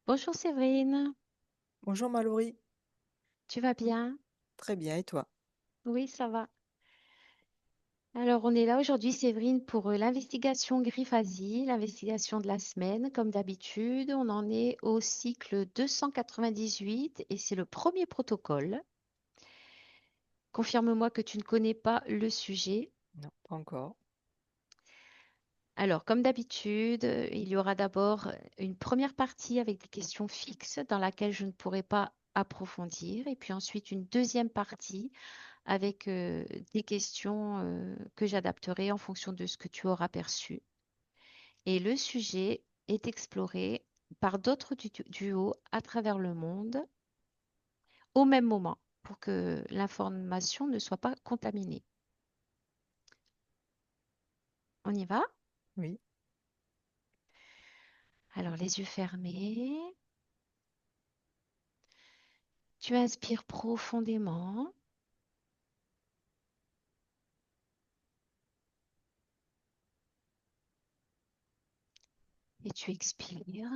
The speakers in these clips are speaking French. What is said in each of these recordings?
Bonjour Séverine, Bonjour Mallory, tu vas bien? très bien, et toi? Oui, ça va. Alors, on est là aujourd'hui, Séverine, pour l'investigation Griffe-Asie, l'investigation de la semaine. Comme d'habitude, on en est au cycle 298 et c'est le premier protocole. Confirme-moi que tu ne connais pas le sujet. Non, pas encore. Alors, comme d'habitude, il y aura d'abord une première partie avec des questions fixes dans laquelle je ne pourrai pas approfondir, et puis ensuite une deuxième partie avec des questions que j'adapterai en fonction de ce que tu auras perçu. Et le sujet est exploré par d'autres duos à travers le monde au même moment pour que l'information ne soit pas contaminée. On y va? Oui, Alors, les yeux fermés, tu inspires profondément et tu expires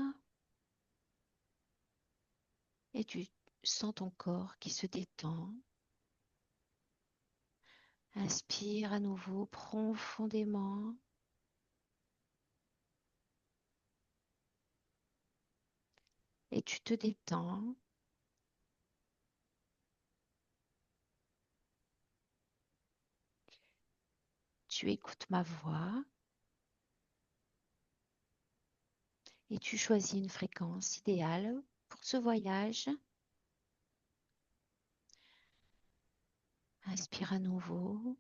et tu sens ton corps qui se détend. Inspire à nouveau profondément et tu te détends. Tu écoutes ma voix et tu choisis une fréquence idéale pour ce voyage. Inspire à nouveau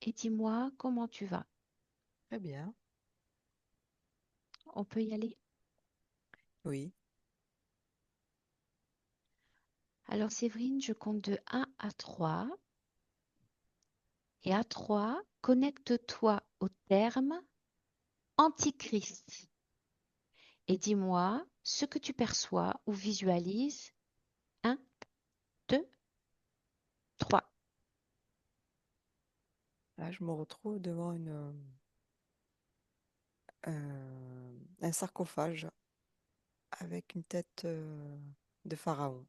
et dis-moi comment tu vas. très bien. On peut y aller. Oui, Alors Séverine, je compte de 1 à 3 et à 3, connecte-toi au terme Antichrist et dis-moi ce que tu perçois ou visualises. 1, 2, 3. là je me retrouve devant un sarcophage avec une tête de pharaon.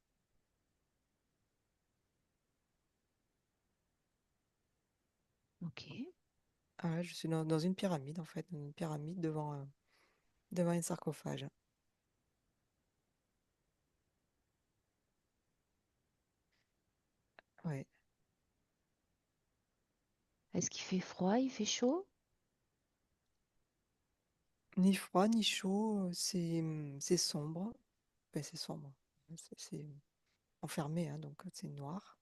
Ok. Ah, là, je suis dans une pyramide en fait, dans une pyramide devant un sarcophage. Ouais. Est-ce qu'il fait froid? Il fait chaud? Ni froid ni chaud, c'est sombre. Ben, c'est sombre. C'est enfermé, hein, donc c'est noir.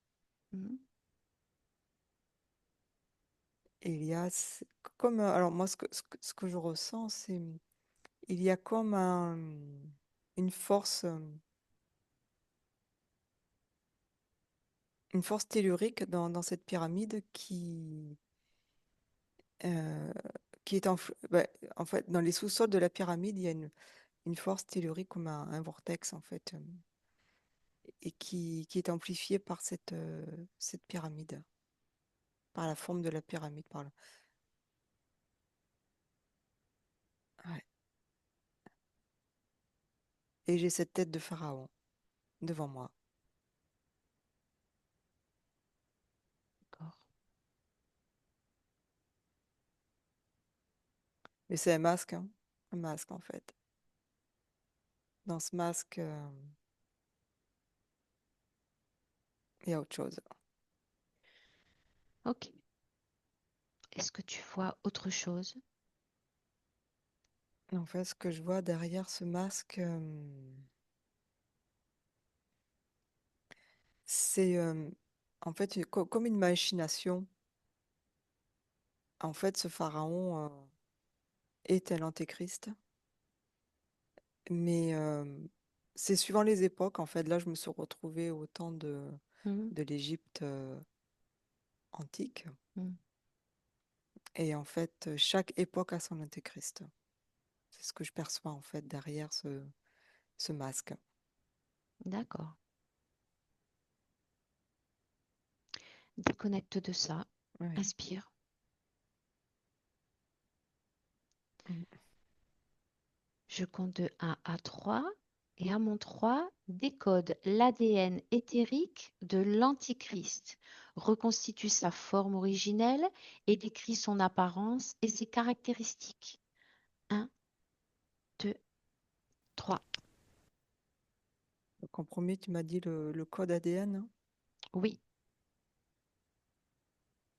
Hmm. Et il y a comme alors moi ce que je ressens, c'est il y a comme une force. Une force tellurique dans cette pyramide euh, qui est en fait, dans les sous-sols de la pyramide, il y a une force tellurique comme un vortex, en fait, et qui est amplifiée par cette pyramide, par la forme de la pyramide. Ouais. Et j'ai cette tête de pharaon devant moi. D'accord. Mais c'est un masque, hein, un masque, en fait. Dans ce masque, il y a autre chose. Ok. Est-ce que tu vois autre chose? En fait, ce que je vois derrière ce masque, c'est en fait comme une machination. En fait, ce pharaon est un antéchrist, mais c'est suivant les époques. En fait, là, je me suis retrouvée au temps Hmm, de l'Égypte antique. hmm. Et en fait, chaque époque a son antéchrist. C'est ce que je perçois en fait derrière ce masque. D'accord. Déconnecte de ça. Oui. Inspire. Mm. Je compte de 1 à 3 Et amont 3 décode l'ADN éthérique de l'Antichrist, reconstitue sa forme originelle et décrit son apparence et ses caractéristiques. Un, 2, 3. Donc en premier, tu m'as dit le code ADN, hein. Oui,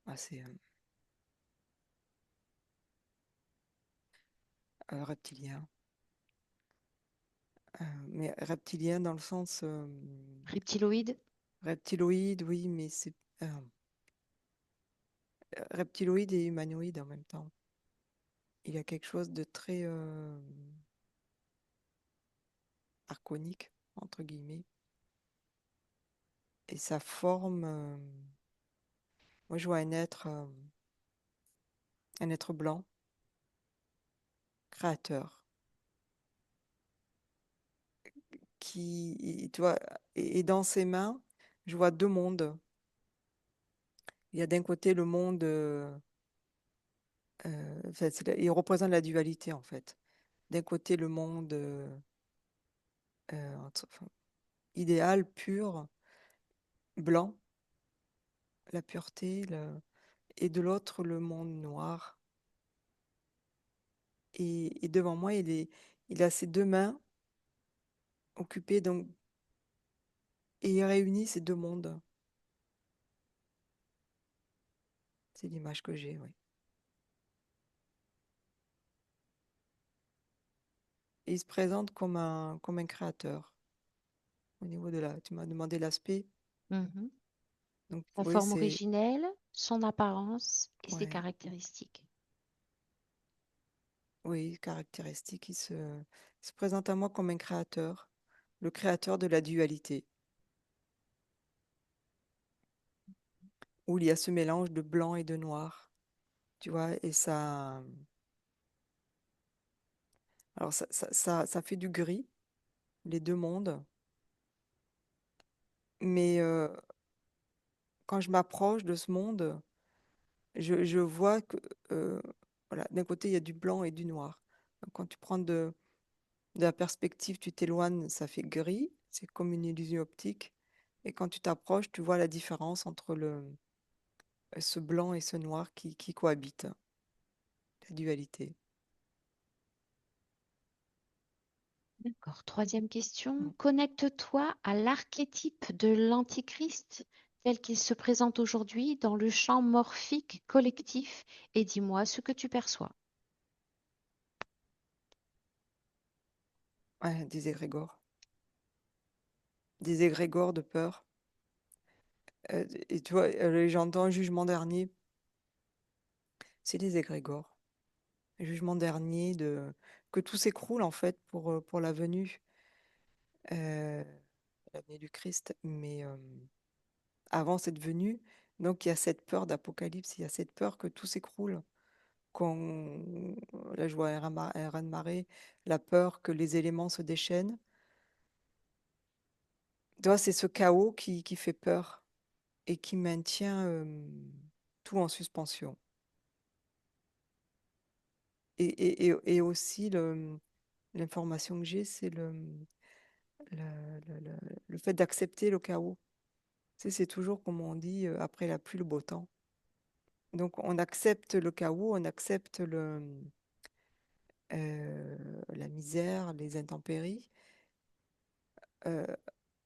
Ah, c'est reptilien. Mais reptilien dans le sens reptiloïde. reptiloïde, oui, mais c'est reptiloïde et humanoïde en même temps. Il y a quelque chose de très archonique, entre guillemets. Et sa forme, moi je vois un être blanc, créateur, qui, tu vois, et dans ses mains, je vois deux mondes. Il y a d'un côté le monde, enfin, il représente la dualité en fait. D'un côté le monde enfin, idéal, pur, blanc, la pureté, et de l'autre le monde noir. Et devant moi, il a ses deux mains occupées, donc, et il réunit ces deux mondes. C'est l'image que j'ai, oui. Et il se présente comme un créateur au niveau de la. Tu m'as demandé l'aspect. Mhm. Donc, Sa oui, forme c'est. originelle, son apparence et ses Ouais, caractéristiques. oui, caractéristique. Il se présente à moi comme un créateur, le créateur de la dualité, où il y a ce mélange de blanc et de noir. Tu vois, et ça. Alors, ça fait du gris, les deux mondes. Mais quand je m'approche de ce monde, je vois que, euh, voilà, d'un côté, il y a du blanc et du noir. Donc, quand tu prends de la perspective, tu t'éloignes, ça fait gris. C'est comme une illusion optique. Et quand tu t'approches, tu vois la différence entre ce blanc et ce noir qui cohabitent, la dualité. D'accord. Troisième question. Mm. Connecte-toi à l'archétype de l'Antichrist tel qu'il se présente aujourd'hui dans le champ morphique collectif et dis-moi ce que tu perçois. Ouais, des égrégores de peur. Et tu vois, j'entends jugement dernier, c'est les égrégores. Jugement dernier que tout s'écroule en fait pour euh, la venue du Christ. Mais avant cette venue, donc il y a cette peur d'Apocalypse, il y a cette peur que tout s'écroule. Qu'on, là, je vois un raz-de-marée, la peur que les éléments se déchaînent. Tu vois, c'est ce chaos qui fait peur et qui maintient tout en suspension. Et aussi, l'information que j'ai, c'est le fait d'accepter le chaos. Tu sais, c'est toujours, comme on dit, après la pluie, le beau temps. Donc, on accepte le chaos, on accepte la misère, les intempéries, euh,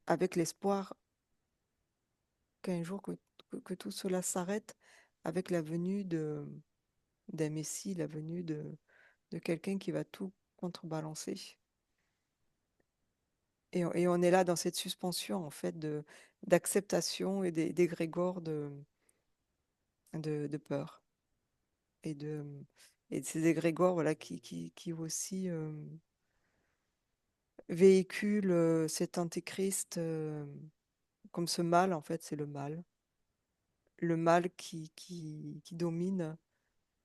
avec l'espoir qu'un jour que tout cela s'arrête avec la venue d'un Messie, la venue de quelqu'un qui va tout contrebalancer. Et on est là dans cette suspension, en fait, d'acceptation et d'égrégore de peur. Et et de ces égrégores, voilà, qui aussi véhiculent cet antéchrist comme ce mal, en fait, c'est le mal. Le mal qui domine,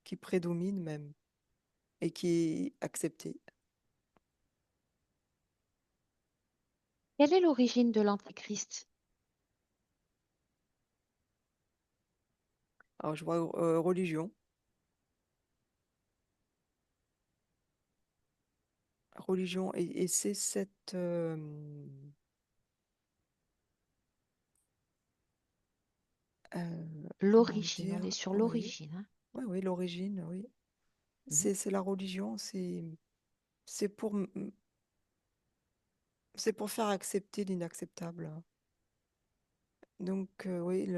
qui prédomine même, et qui est accepté. Quelle est l'origine de l'Antichrist? Alors, je vois religion. religion, et c'est cette, comment L'origine, on est dire, sur oui, l'origine, hein. oui, oui, l'origine, oui. Mhm. C'est la religion, c'est pour, c'est pour faire accepter l'inacceptable. Donc, oui,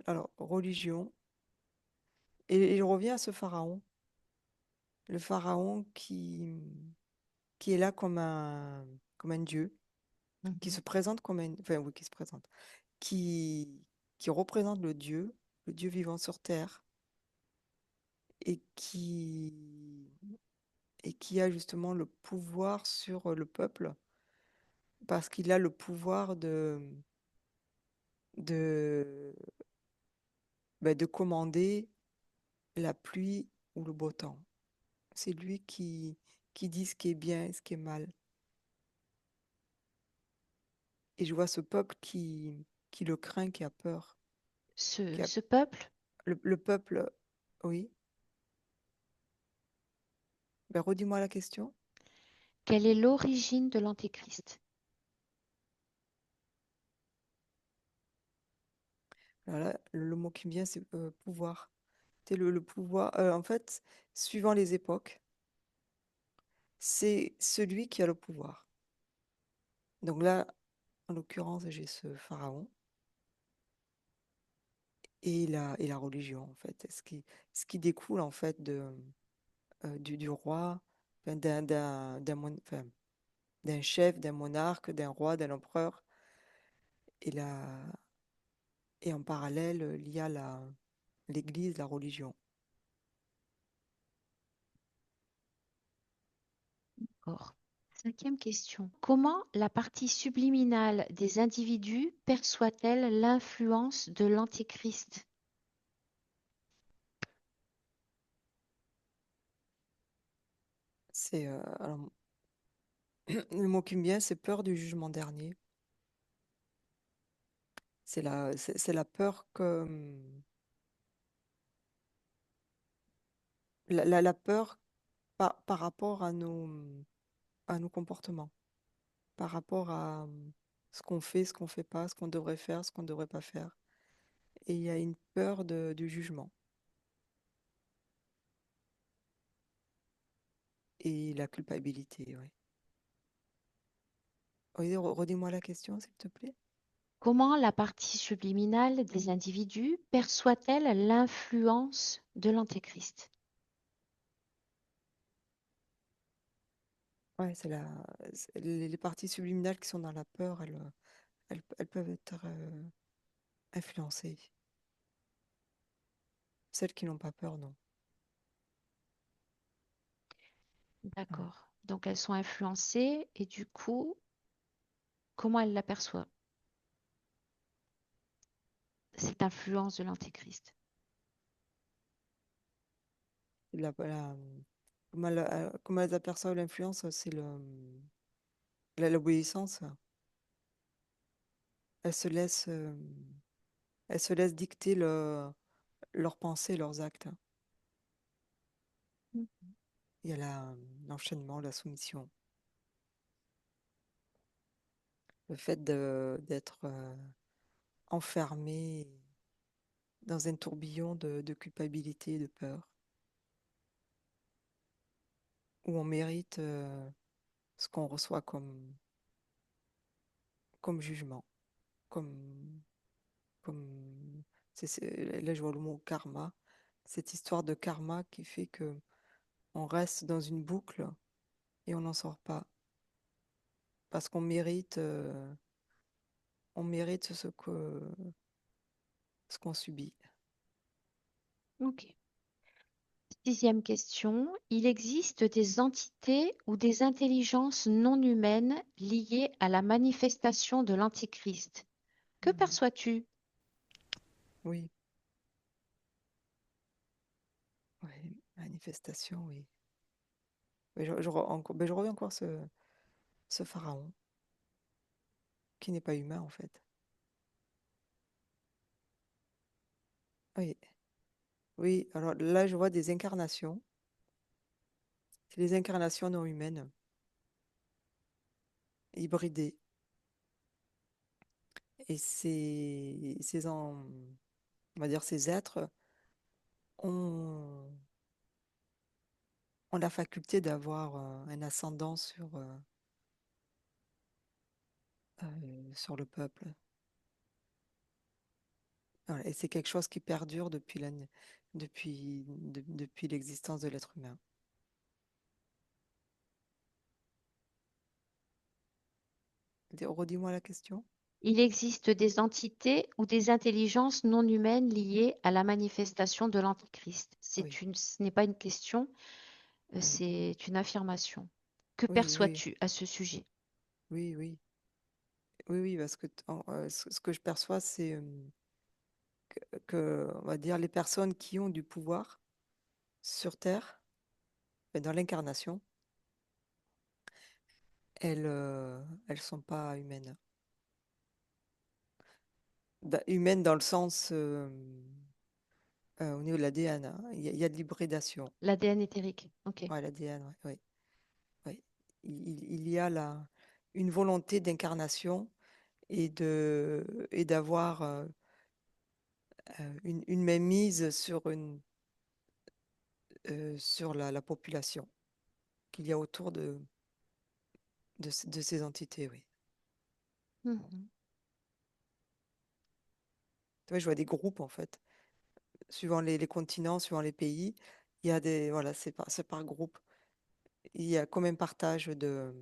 alors, religion. Et je reviens à ce pharaon. Le pharaon qui est là comme un dieu, qui Mhm. se présente comme un, enfin, oui, qui se présente, qui, qui représente le Dieu vivant sur terre, et et qui a justement le pouvoir sur le peuple, parce qu'il a le pouvoir de, de commander la pluie ou le beau temps. C'est lui qui dit ce qui est bien et ce qui est mal. Et je vois ce peuple qui le craint, qui a peur. Ce, Qui a, ce peuple, le peuple, oui. Ben, redis-moi la question. quelle est l'origine de l'Antéchrist? Alors là, le mot qui me vient, c'est pouvoir. C'est le pouvoir. En fait, suivant les époques, c'est celui qui a le pouvoir. Donc là, en l'occurrence, j'ai ce pharaon et la religion, en fait. Ce qui découle, en fait, du roi, enfin, enfin, d'un chef, d'un monarque, d'un roi, d'un empereur. Et, et en parallèle, il y a l'Église, la religion. D'accord. Cinquième question. Comment la partie subliminale des individus perçoit-elle l'influence de l'Antéchrist? Alors, le mot qui me vient, c'est peur du jugement dernier. C'est la peur que, la peur par rapport à nos comportements, par rapport à ce qu'on fait pas, ce qu'on devrait faire, ce qu'on ne devrait pas faire. Et il y a une peur du jugement. Et la culpabilité, oui. Oui, redis-moi la question, s'il te plaît. Comment la partie subliminale des individus perçoit-elle l'influence de l'Antéchrist? Ouais, les parties subliminales qui sont dans la peur, elles peuvent être influencées. Celles qui n'ont pas peur, non. Mm. D'accord. Donc elles sont influencées et du coup, comment elles l'aperçoivent, cette influence de l'Antéchrist? Comment elles aperçoivent l'influence, c'est l'obéissance. Elles se laissent, elles se laissent dicter leurs pensées, leurs actes. Il y a l'enchaînement, la soumission. Le fait d'être enfermé dans un tourbillon de culpabilité et de peur, où on mérite ce qu'on reçoit comme jugement, comme, comme là je vois le mot karma, cette histoire de karma qui fait que on reste dans une boucle et on n'en sort pas parce on mérite ce qu'on subit. Ok. Sixième question. Il existe des entités ou des intelligences non humaines liées à la manifestation de l'Antichrist. Que Mhm. perçois-tu? Oui, oui, manifestation, oui. Mais je reviens encore ce pharaon qui n'est pas humain en fait. Oui, oui. Alors là, je vois des incarnations. C'est les incarnations non humaines hybridés. Et on va dire, ces êtres ont, ont la faculté d'avoir un ascendant sur le peuple. Voilà. Et c'est quelque chose qui perdure depuis l'existence de l'être humain. Redis-moi la question. Il existe des entités ou des intelligences non humaines liées à la manifestation de l'Antichrist. Oui, Ce n'est pas une question, oui, c'est une affirmation. Que oui, oui, perçois-tu à ce sujet? oui, oui, oui, oui, parce que ce que je perçois, c'est on va dire, les personnes qui ont du pouvoir sur Terre, ben, dans l'incarnation, elles sont pas humaines. Humaines dans le sens au niveau de l'ADN, hein. Il y a de l'hybridation. L'ADN éthérique. Ok. Ouais, l'ADN, ouais, ouais, ouais. Il y a une volonté d'incarnation et d'avoir une mainmise sur la population qu'il y a autour de ces entités, oui. Mhm. Tu vois, je vois des groupes, en fait, suivant les continents, suivant les pays, il y a voilà, c'est par groupe. Il y a comme un partage de,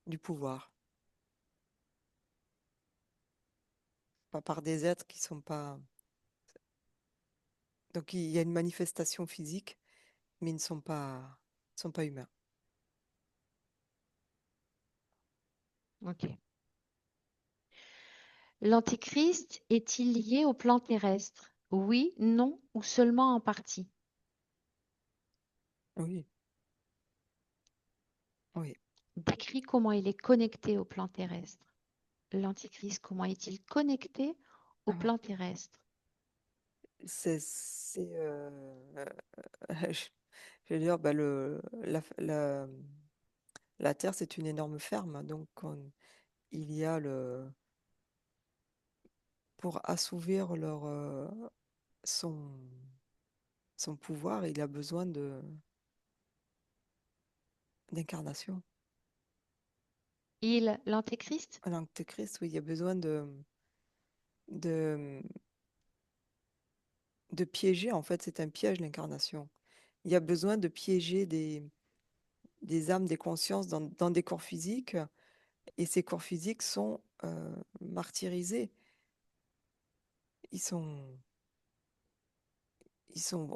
du pouvoir, pas par des êtres qui sont pas. Donc il y a une manifestation physique, mais ils ne sont pas humains. Ok. L'Antéchrist est-il lié au plan terrestre? Oui, non ou seulement en partie? Oui, oui. Décris comment il est connecté au plan terrestre. L'Antichrist, comment est-il connecté au Ah, plan terrestre? c'est, je, je veux dire, bah, la Terre, c'est une énorme ferme, donc il y a pour assouvir son, son pouvoir, il a besoin d'incarnation. L'Antéchrist? En Antéchrist, oui, il y a besoin de, de piéger, en fait, c'est un piège, l'incarnation. Il y a besoin de piéger des âmes, des consciences dans des corps physiques, et ces corps physiques sont martyrisés. Ils sont,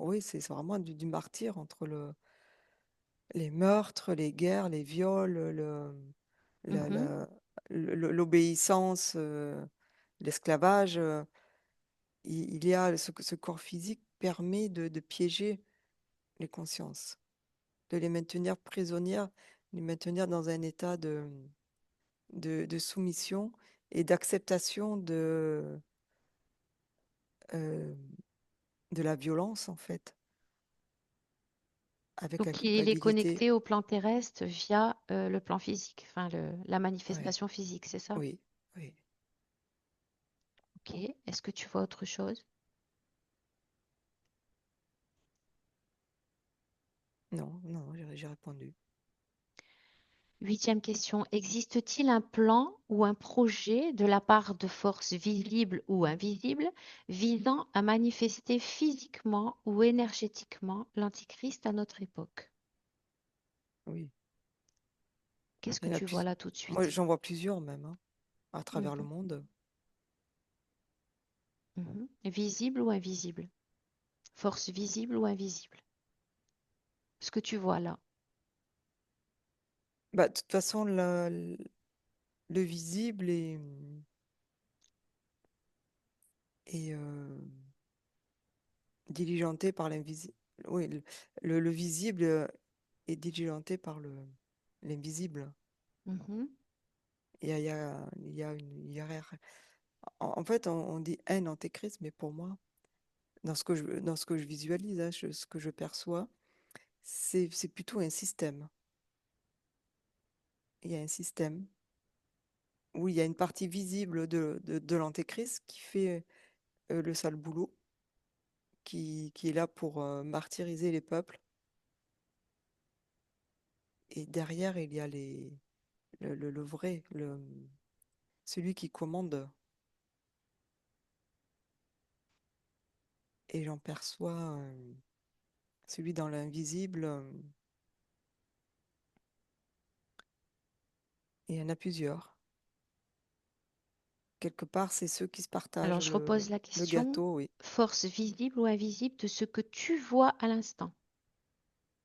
oui, c'est vraiment du martyr entre les meurtres, les guerres, les viols, la- Mhm. la- l'obéissance, l'esclavage. Il y a ce corps physique permet de piéger les consciences, de les maintenir prisonnières, de les maintenir dans un état de soumission et d'acceptation euh, de la violence, en fait, avec la Donc, il est culpabilité. connecté au plan terrestre via le plan physique, enfin la Ouais, manifestation physique, c'est ça? oui, oui. Ok. Est-ce que tu vois autre chose? Non, non, j'ai répondu. Huitième question. Existe-t-il un plan ou un projet de la part de forces visibles ou invisibles visant à manifester physiquement ou énergétiquement l'Antichrist à notre époque? Oui. Qu'est-ce Il que y en a tu vois plus. là tout de Moi, suite? j'en vois plusieurs même, hein, à travers le Mhm, monde. mhm. Visible ou invisible? Force visible ou invisible? Ce que tu vois là. Bah, de toute façon, le visible est diligenté par l'invisible. Oui, le visible est diligenté par l'invisible. Mhm, Il y a une hiérarchie. En fait, on dit haine antéchrist, mais pour moi, dans ce que je visualise, hein, ce que je perçois, c'est plutôt un système. il y a un système où il y a une partie visible de l'antéchrist qui fait le sale boulot, qui est là pour martyriser les peuples. Et derrière, il y a le vrai, celui qui commande. Et j'en perçois celui dans l'invisible. Et il y en a plusieurs. Quelque part, c'est ceux qui se Alors, partagent je repose la le question, gâteau, oui. force visible ou invisible de ce que tu vois à l'instant.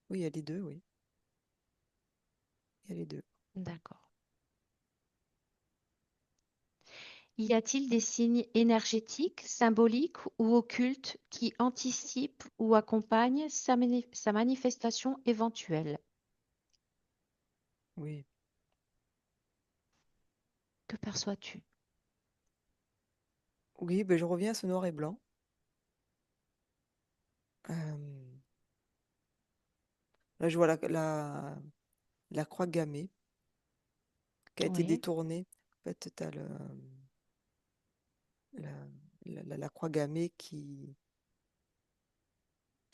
Oui, il y a les deux, oui. Il y a les deux. D'accord. Y a-t-il des signes énergétiques, symboliques ou occultes qui anticipent ou accompagnent sa manifestation éventuelle? Oui. Que perçois-tu? Oui, ben, je reviens à ce noir et blanc. Euh, Là, je vois la croix gammée qui a été Oui. détournée. En fait, tu as la, la croix gammée qui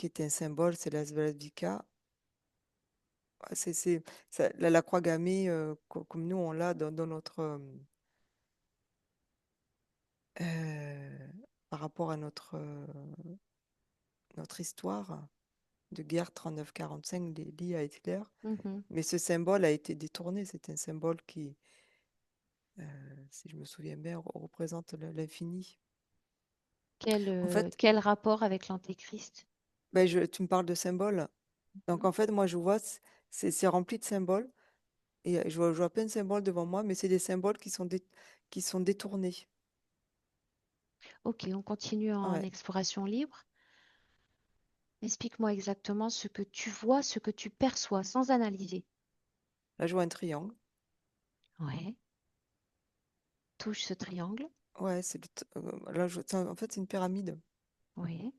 est un symbole, c'est la svastika. Ah, la croix gammée, comme nous, on l'a dans notre, euh, par rapport à notre histoire de guerre 39-45 liée à Hitler. Mhm. Mais ce symbole a été détourné. C'est un symbole qui, si je me souviens bien, représente l'infini. En fait, Quel rapport avec l'Antéchrist? ben, tu me parles de symboles. Donc Mhm. en fait, moi, je vois, c'est rempli de symboles. Et je vois plein de symboles devant moi, mais c'est des symboles qui sont détournés. Ok, on continue en Ouais. exploration libre. Explique-moi exactement ce que tu vois, ce que tu perçois sans analyser. Là, je vois un triangle. Ouais. Touche ce triangle. Ouais, là, en fait, c'est une pyramide. Oui.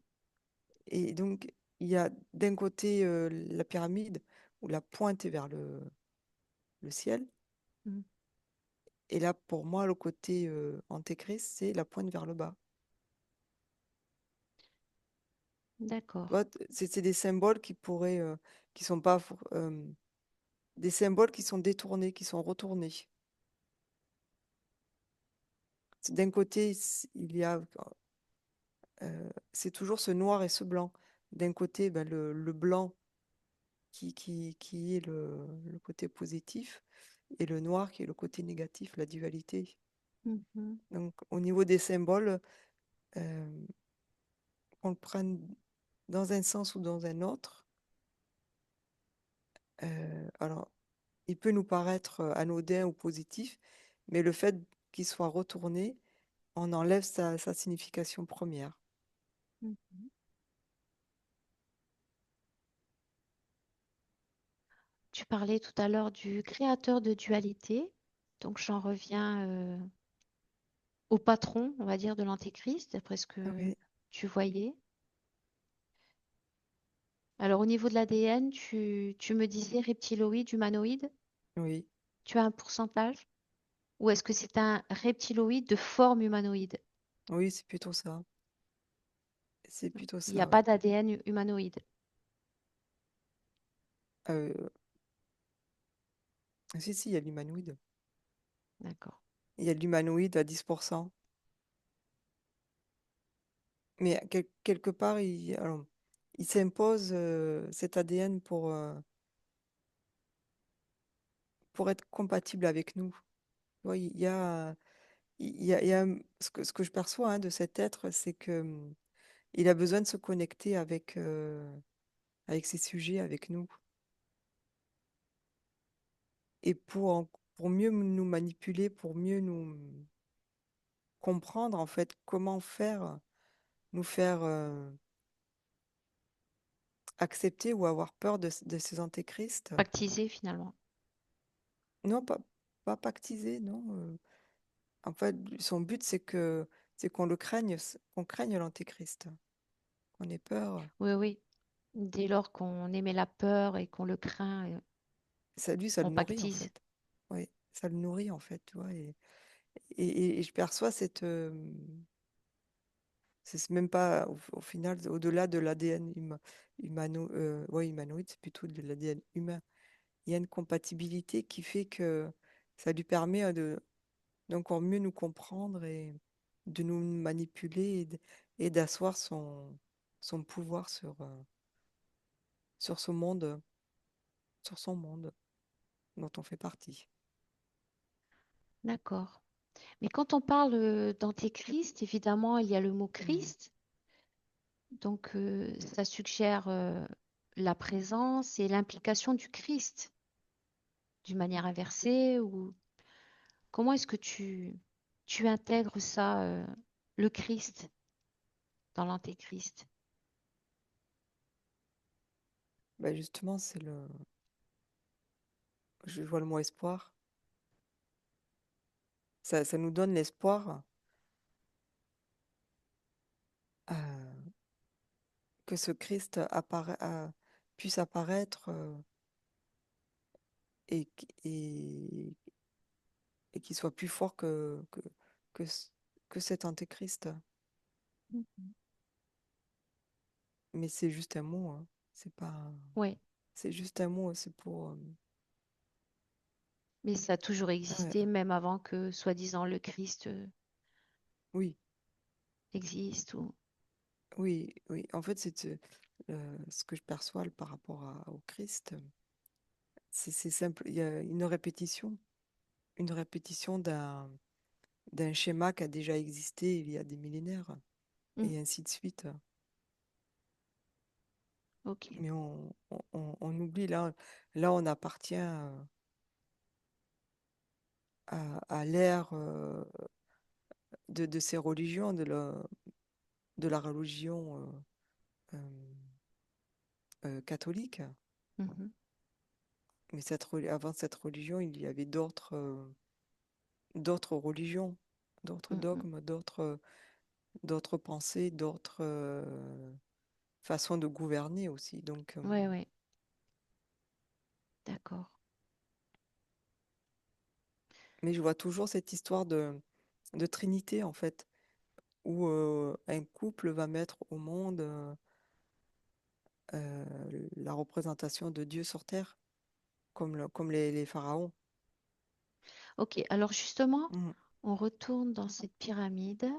Et donc, il y a d'un côté la pyramide où la pointe est vers le ciel. Mm. Et là, pour moi, le côté antéchrist, c'est la pointe vers le bas. Tu D'accord. vois, c'est des symboles qui pourraient, qui sont pas, des symboles qui sont détournés, qui sont retournés. D'un côté, il y a, c'est toujours ce noir et ce blanc. D'un côté, ben, le blanc qui est le côté positif et le noir qui est le côté négatif, la dualité. Mhm. Donc, au niveau des symboles, euh, qu'on le prenne dans un sens ou dans un autre, alors, il peut nous paraître anodin ou positif, mais le fait qu'il soit retourné, on enlève sa signification première. Mhm. Tu parlais tout à l'heure du créateur de dualité. Donc j'en reviens au patron, on va dire, de l'Antéchrist, d'après ce que Oui, tu voyais. Alors au niveau de l'ADN, tu me disais reptiloïde, humanoïde. oui, Tu as un pourcentage? Ou est-ce que c'est un reptiloïde de forme humanoïde? oui, c'est plutôt ça. C'est plutôt Il n'y a ça, pas oui. d'ADN humanoïde. Euh, si, si, il y a l'humanoïde. D'accord. Il y a l'humanoïde à 10%. Mais quelque part, alors, il s'impose cet ADN pour être compatible avec nous. Tu vois, il y a ce que je perçois hein, de cet être, c'est que il a besoin de se connecter avec ses sujets, avec nous. Et pour mieux nous manipuler, pour mieux nous comprendre, en fait, comment nous faire accepter ou avoir peur de ces antéchrists. Pactisé finalement. Non, pas pactiser, non. En fait, son but, c'est qu'on le craigne, qu'on craigne l'antéchrist, qu'on ait peur. Oui, oui. Dès lors qu'on émet la peur et qu'on le craint, Ça, lui, ça on le nourrit, en pactise. fait. ouais, ça le nourrit en fait, tu vois. Et je perçois c'est même pas au final, au-delà de l'ADN ouais, humanoïde, c'est plutôt de l'ADN humain. Il y a une compatibilité qui fait que ça lui permet d'encore mieux nous comprendre et de nous manipuler et d'asseoir son pouvoir sur ce monde, sur son monde dont on fait partie. D'accord. Mais quand on parle d'antéchrist, évidemment, il y a le mot Mhm. Christ. Donc, ça suggère la présence et l'implication du Christ d'une manière inversée. Ou comment est-ce que tu intègres ça, le Christ, dans l'antéchrist? Ben justement, je vois le mot espoir. Ça nous donne l'espoir euh, que ce Christ puisse apparaître et qu'il soit plus fort que, c- que cet antéchrist. Mhm. Mais c'est juste un mot, hein. C'est pas, Ouais, c'est juste un mot, c'est pour. mais ça a toujours Ouais, existé, même avant que, soi-disant, le Christ oui, existe. Ou... oui, oui. En fait, ce que je perçois par rapport au Christ, c'est simple. Il y a une répétition d'un schéma qui a déjà existé il y a des millénaires, Hmm, et ainsi de suite. ok. Mais on oublie, là, on appartient à l'ère de ces religions, de la religion catholique. Mhm, Mais avant cette religion, il y avait d'autres religions, d'autres mhm. dogmes, d'autres pensées, d'autres façons de gouverner aussi. Donc, Ouais, ouais, d'accord. mais je vois toujours cette histoire de Trinité, en fait, où un couple va mettre au monde la représentation de Dieu sur terre, comme les pharaons. Ok, alors justement, Mhm. on retourne dans cette pyramide,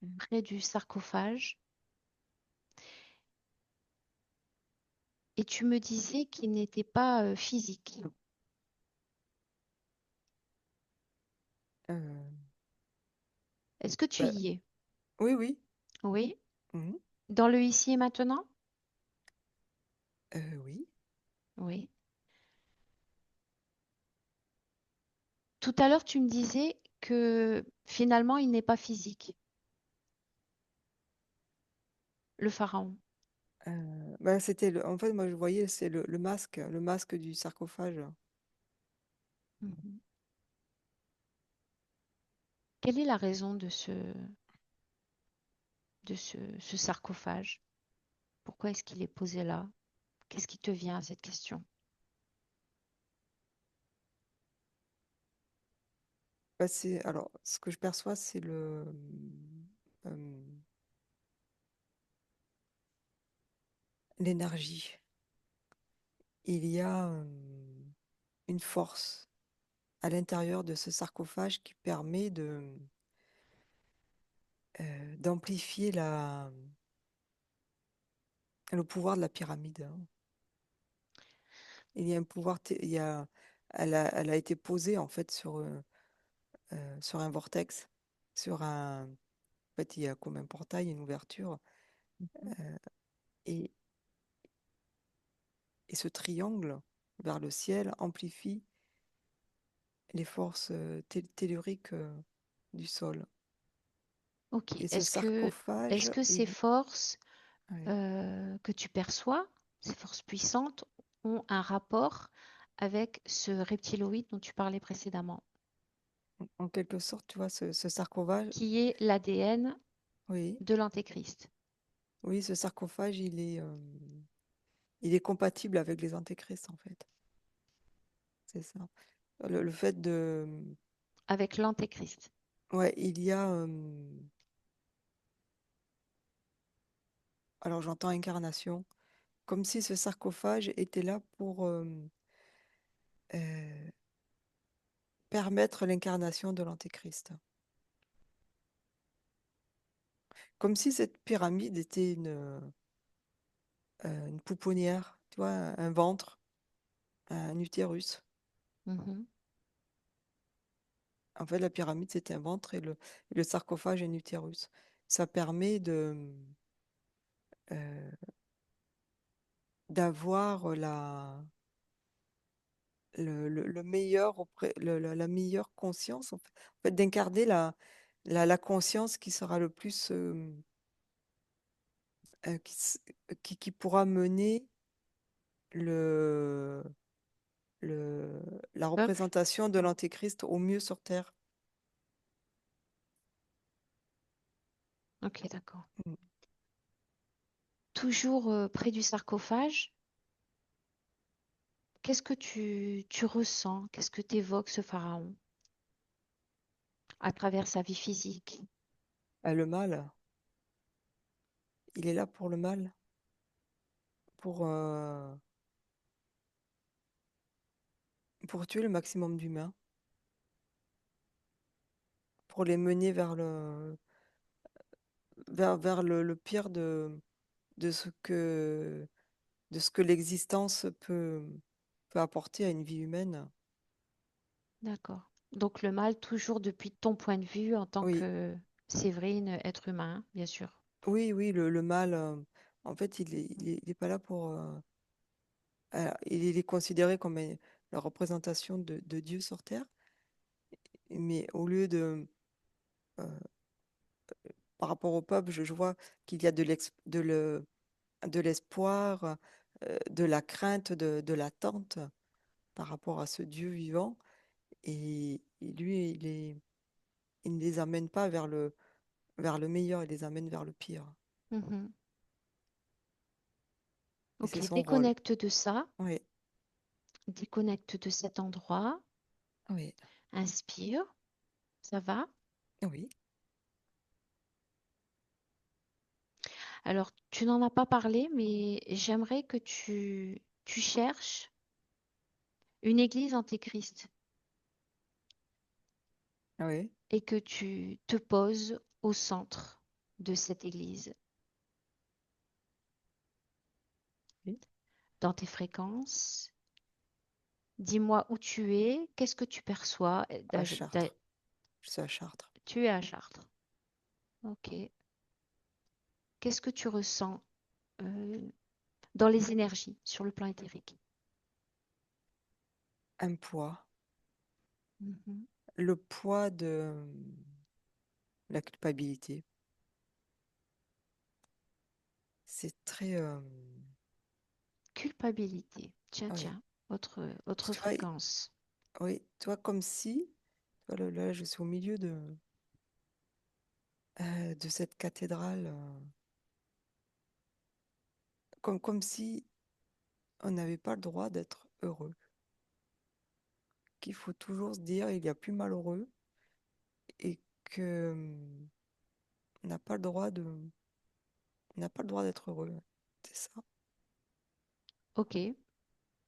Mhm. près du sarcophage, et tu me disais qu'il n'était pas physique. Euh, Est-ce que tu bah, y es? oui, oui. Oui. Mhm. Dans le ici et maintenant? Oui. Oui. Tout à l'heure, tu me disais que finalement, il n'est pas physique, le pharaon. Bah, en fait, moi, je voyais, c'est le masque du sarcophage. Mhm. Quelle est la raison ce sarcophage? Pourquoi est-ce qu'il est posé là? Qu'est-ce qui te vient à cette question? Bah, alors, ce que je perçois, c'est l'énergie. Il y a une force à l'intérieur de ce sarcophage qui permet d'amplifier le pouvoir de la pyramide, hein. Il y a un pouvoir, elle a été posée en fait sur un vortex, en fait, il y a comme un portail, une ouverture, Mhm. et, et ce triangle vers le ciel amplifie les forces telluriques du sol. Ok. Et ce Est-ce que ces il, forces ouais, que tu perçois, ces forces puissantes, ont un rapport avec ce reptiloïde dont tu parlais précédemment, en quelque sorte, tu vois, ce sarcophage, qui est l'ADN oui, de l'antéchrist? oui, ce sarcophage, il est compatible avec les antéchrists, en fait. C'est ça. le fait de... avec l'Antéchrist. Ouais, il y a... alors j'entends incarnation, comme si ce sarcophage était là pour euh, permettre l'incarnation de l'Antéchrist. Comme si cette pyramide était une pouponnière, tu vois, un ventre, un utérus. Mhm. En fait, la pyramide, c'est un ventre et le sarcophage, un utérus. Ça permet euh, d'avoir le meilleur la meilleure conscience, en fait, d'incarner la conscience qui sera le plus, euh, qui, s- qui pourra mener le, le, la Peuple. représentation de l'Antéchrist au mieux sur Terre. Ok, d'accord. Mm. Toujours près du sarcophage, qu'est-ce que tu ressens? Qu'est-ce que t'évoque ce pharaon à travers sa vie physique? Le mal, il est là pour le mal, pour, euh, pour tuer le maximum d'humains, pour les mener vers le pire de de ce que l'existence peut apporter à une vie humaine. D'accord. Donc le mal, toujours depuis ton point de vue en tant Oui, que Séverine, être humain, bien sûr. oui, oui, le mal, en fait, il est pas là pour... il est considéré comme la représentation de Dieu sur Terre, mais au lieu euh, par rapport au peuple, je vois qu'il y a de l'espoir, de la crainte, de l'attente par rapport à ce Dieu vivant. Et lui, il ne les amène pas vers le meilleur, il les amène vers le pire. Mhm. Et c'est Ok, son rôle. déconnecte de ça, Oui, déconnecte de cet endroit, oui, inspire, ça va? oui. Alors, tu n'en as pas parlé, mais j'aimerais que tu cherches une église antéchrist Oui, et que tu te poses au centre de cette église, oui. dans tes fréquences. Dis-moi où tu es, qu'est-ce que tu perçois. À Chartres. Je suis à Chartres. Tu es à Chartres. Ok. Qu'est-ce que tu ressens euh, dans les énergies sur le plan éthérique? Un poids. Mhm. Le poids de la culpabilité. C'est très... Culpabilité. Tiens, oui. tiens, Parce autre que tu vois, fréquence. oui, tu vois, comme si... tu vois, là, je suis au milieu de cette cathédrale. Comme si on n'avait pas le droit d'être heureux. Qu'il faut toujours se dire il y a plus malheureux et que on n'a pas le droit on n'a pas le droit d'être heureux. C'est ça. Ok.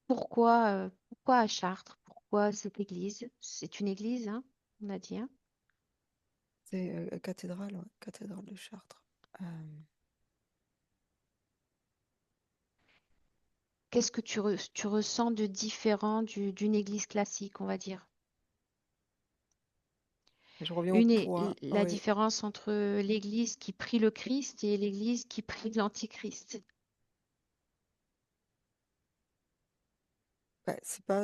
Pourquoi à Chartres? Pourquoi cette église? C'est une église, hein, on a dit, hein. C'est cathédrale, ouais, cathédrale de Chartres. Euh, Qu'est-ce que tu ressens de différent d'une église classique, on va dire? je reviens au poids. La Oui. différence entre l'église qui prie le Christ et l'église qui prie l'Antichrist. Bah, c'est pas,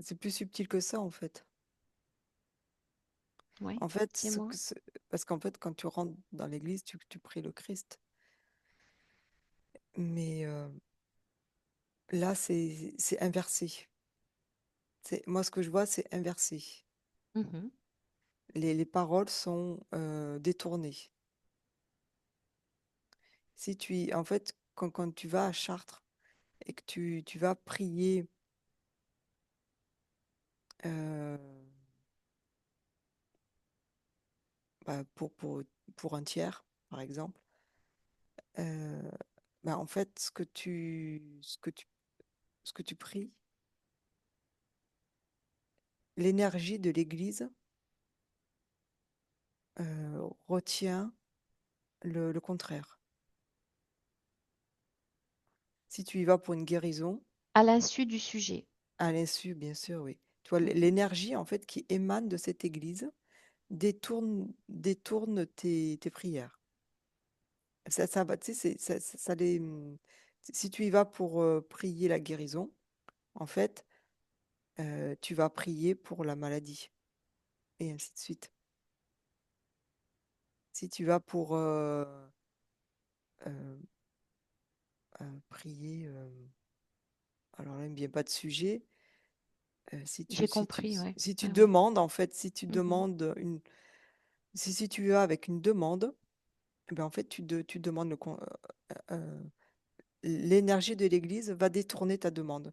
c'est plus subtil que ça en fait. Oui, En fait, dis-moi. parce qu'en fait, quand tu rentres dans l'église, tu pries le Christ. Mais là, c'est inversé. Moi, ce que je vois, c'est inversé. Mhm. Les paroles sont détournées. Si en fait, quand tu vas à Chartres et que tu vas prier euh, bah, pour un tiers, par exemple, euh, bah, en fait, ce que tu pries, l'énergie de l'Église retient le contraire. Si tu y vas pour une guérison, À l'insu du sujet. à l'insu, bien sûr, oui. Tu vois, Mhm. l'énergie, en fait, qui émane de cette Église détourne tes prières. Ça va, tu sais, si tu y vas pour prier la guérison, en fait, tu vas prier pour la maladie, et ainsi de suite. Si tu vas pour euh, prier, alors là, il ne me vient pas de sujet, J'ai compris, ouais. si tu Ouais, ouais. demandes, en fait, si tu Mhm. demandes si tu vas avec une demande, eh ben, en fait, tu demandes l'énergie de l'Église va détourner ta demande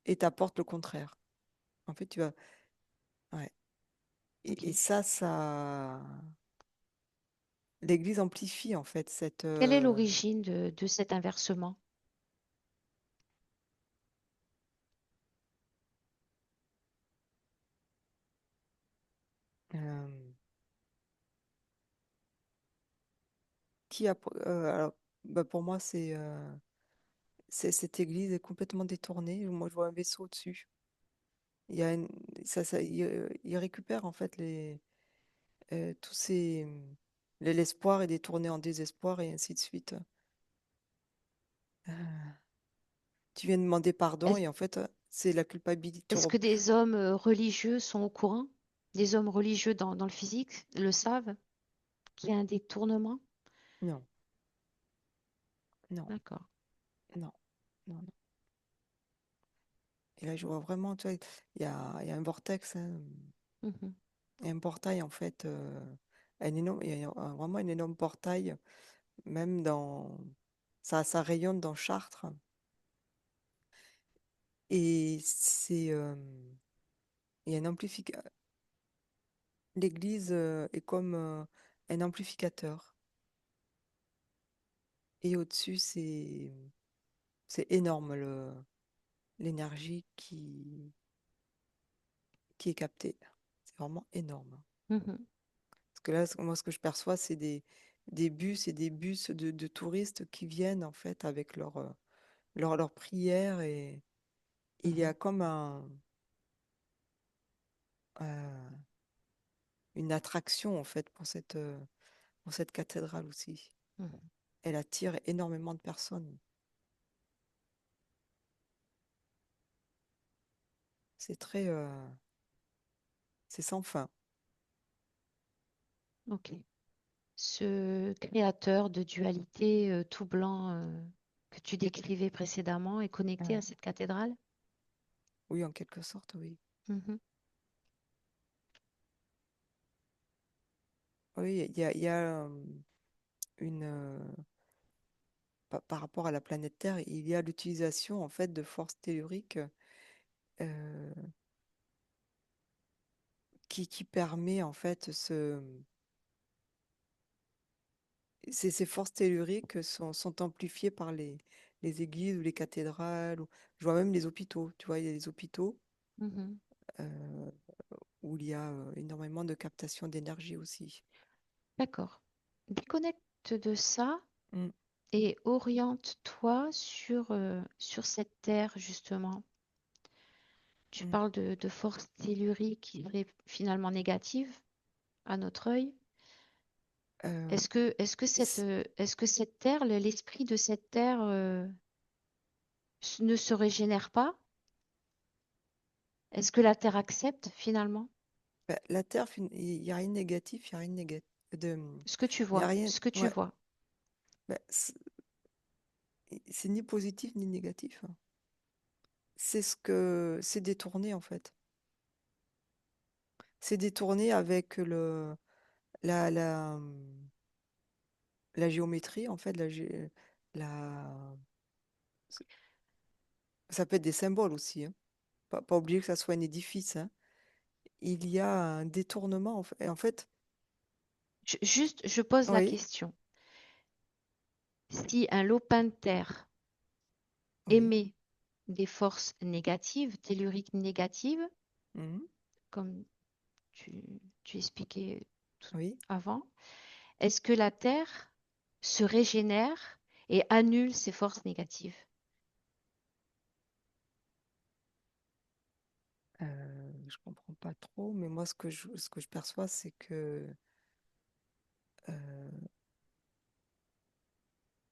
et t'apporte le contraire. En fait, tu vas, ouais. Et Ok. ça, l'Église amplifie en fait cette, Quelle est l'origine de cet inversement? euh, alors, bah, pour moi, cette Église est complètement détournée. Moi, je vois un vaisseau au-dessus. Il y a une- il récupère en fait tous ces, l'espoir est détourné en désespoir et ainsi de suite. Euh, Tu viens de demander pardon Est-ce, et en fait, c'est la culpabilité. est-ce que des hommes religieux sont au courant? Des hommes religieux dans le physique le savent qu'il y a un détournement? Non, non, D'accord. non, non, non. Et là, je vois vraiment, tu vois, il y a un vortex, hein, Mhm. il y a un portail en fait, il y a vraiment un énorme portail, même ça rayonne dans Chartres. Et il y a un amplificateur. L'église est comme un amplificateur. Et au-dessus, c'est énorme l'énergie qui est captée. C'est vraiment énorme. Mhm. Parce que là, moi, ce que je perçois, c'est des bus et des bus de touristes qui viennent en fait avec leur prière et il y a Mhm. comme une attraction en fait pour cette cathédrale aussi. Mhm. Elle attire énormément de personnes. C'est très, c'est sans fin. Ok. Ce créateur de dualité tout blanc que tu décrivais précédemment est connecté à Ouais. cette cathédrale? Oui, en quelque sorte, oui. Mhm. Oui, il y a une, par rapport à la planète Terre, il y a l'utilisation en fait de forces telluriques euh, qui permet en fait ces forces telluriques sont amplifiées par les églises ou les cathédrales. Je vois même les hôpitaux. Tu vois, il y a des hôpitaux Mhm. euh, où il y a énormément de captation d'énergie aussi. D'accord. Déconnecte de ça Mm, et oriente-toi sur cette terre, justement. Tu mm. parles de force tellurique qui serait finalement négative à notre œil. Euh, c- Est-ce que cette terre, l'esprit de cette terre ne se régénère pas? Est-ce que la terre accepte finalement Bah, la Terre, il n'y a rien de négatif, il n'y a rien de négatif. ce que tu Il y a vois, rien. ce que tu Ouais, vois? bah, c'est ni positif ni négatif, hein. C'est détourné en fait. C'est détourné avec la, la, la géométrie en fait. La, ça peut être des symboles aussi, hein. Pas oublier que ça soit un édifice, hein. il y a un détournement. En fait, Juste, je pose la oui, question. Si un lopin de terre oui, émet des forces négatives, telluriques négatives, mhm, comme tu, tu expliquais tout oui. avant, est-ce que la Terre se régénère et annule ces forces négatives? Je comprends pas trop, mais moi, ce que je perçois, c'est que euh,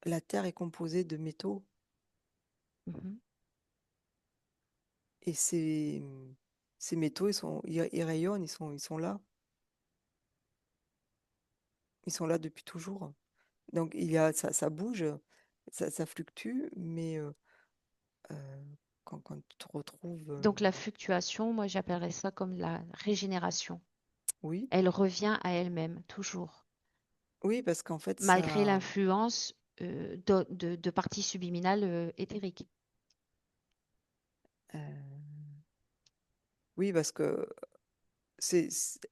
la Terre est composée de métaux Mhm. et ces métaux, ils rayonnent, ils sont là. Ils sont là depuis toujours. Donc, ça bouge, ça fluctue, mais euh, quand tu te retrouves, Donc la fluctuation, moi j'appellerais ça comme la régénération. oui, Elle revient à elle-même, toujours, oui, parce qu'en fait, malgré ça, l'influence de parties subliminales éthériques. euh, oui, parce que